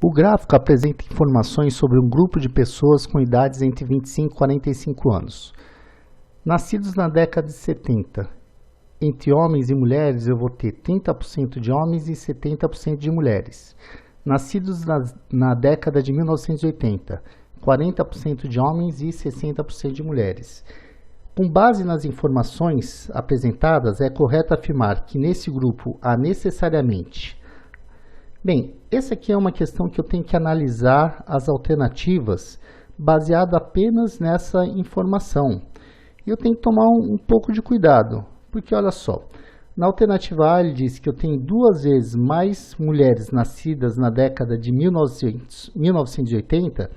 O gráfico apresenta informações sobre um grupo de pessoas com idades entre 25 e 45 anos. Nascidos na década de 70, entre homens e mulheres eu vou ter 30% de homens e 70% de mulheres. Nascidos na década de 1980, 40% de homens e 60% de mulheres. Com base nas informações apresentadas, é correto afirmar que nesse grupo há necessariamente... Bem, essa aqui é uma questão que eu tenho que analisar as alternativas baseado apenas nessa informação. E eu tenho que tomar um pouco de cuidado, porque olha só, na alternativa A ele diz que eu tenho 2 vezes mais mulheres nascidas na década de 1980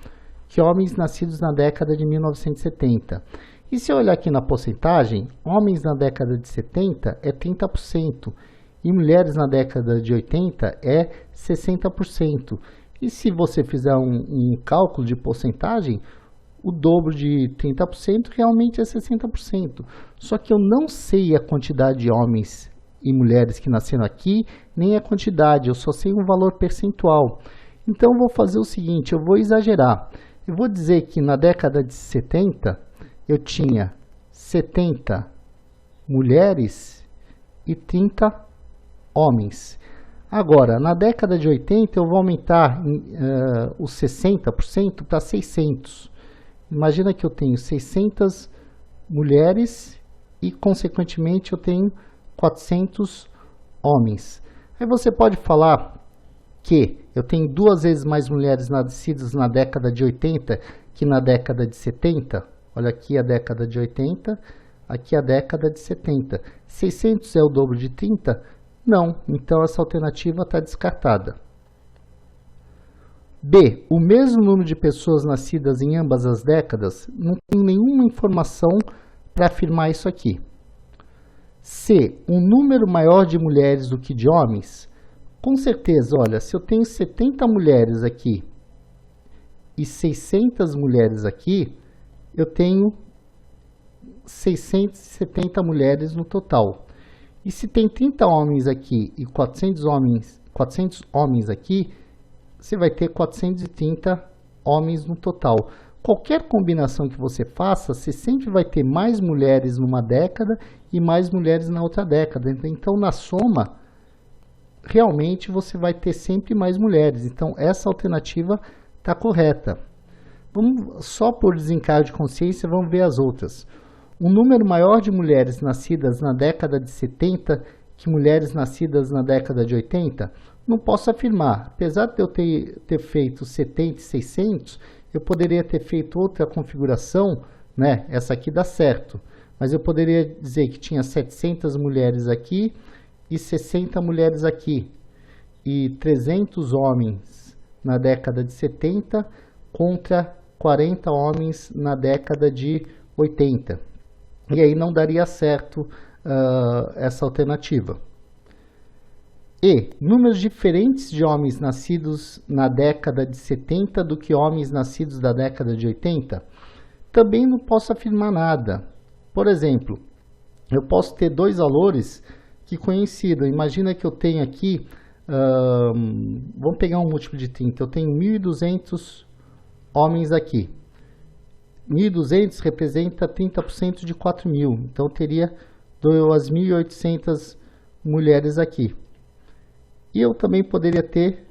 que homens nascidos na década de 1970. E se eu olhar aqui na porcentagem, homens na década de 70 é 30%. E mulheres na década de 80 é 60%. E se você fizer um cálculo de porcentagem, o dobro de 30% realmente é 60%. Só que eu não sei a quantidade de homens e mulheres que nasceram aqui, nem a quantidade, eu só sei um valor percentual. Então eu vou fazer o seguinte, eu vou exagerar. Eu vou dizer que na década de 70, eu tinha 70 mulheres e 30 homens. Agora, na década de 80, eu vou aumentar os 60% para 600. Imagina que eu tenho 600 mulheres e, consequentemente, eu tenho 400 homens. Aí você pode falar que eu tenho 2 vezes mais mulheres nascidas na década de 80 que na década de 70. Olha aqui a década de 80, aqui a década de 70. 600 é o dobro de 30? Não, então essa alternativa está descartada. B. O mesmo número de pessoas nascidas em ambas as décadas, não tem nenhuma informação para afirmar isso aqui. C. Um número maior de mulheres do que de homens? Com certeza, olha, se eu tenho 70 mulheres aqui e 600 mulheres aqui, eu tenho 670 mulheres no total. E se tem 30 homens aqui e 400 homens aqui, você vai ter 430 homens no total. Qualquer combinação que você faça, você sempre vai ter mais mulheres numa década e mais mulheres na outra década. Então, na soma, realmente você vai ter sempre mais mulheres. Então, essa alternativa está correta. Só por desencargo de consciência, vamos ver as outras. Um número maior de mulheres nascidas na década de 70 que mulheres nascidas na década de 80? Não posso afirmar. Apesar de eu ter feito 70 e 600, eu poderia ter feito outra configuração, né? Essa aqui dá certo. Mas eu poderia dizer que tinha 700 mulheres aqui e 60 mulheres aqui. E 300 homens na década de 70 contra 40 homens na década de 80. E aí não daria certo essa alternativa. E. Números diferentes de homens nascidos na década de 70 do que homens nascidos da década de 80? Também não posso afirmar nada. Por exemplo, eu posso ter 2 valores que coincidam. Imagina que eu tenho aqui, vamos pegar um múltiplo de 30. Eu tenho 1.200 homens aqui. 1.200 representa 30% de 4.000, então eu teria 2.800 mulheres aqui. E eu também poderia ter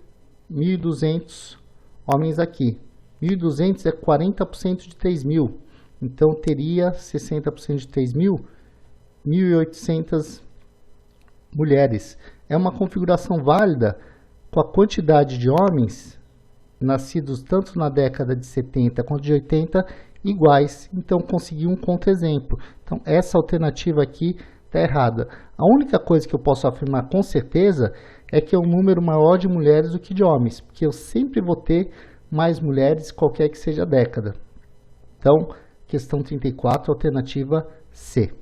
1.200 homens aqui. 1.200 é 40% de 3.000, então eu teria 60% de 3.000, 1.800 mulheres. É uma configuração válida com a quantidade de homens nascidos tanto na década de 70 quanto de 80 iguais, então consegui um contra-exemplo. Então essa alternativa aqui está errada. A única coisa que eu posso afirmar com certeza é que é um número maior de mulheres do que de homens, porque eu sempre vou ter mais mulheres qualquer que seja a década. Então, questão 34, alternativa C.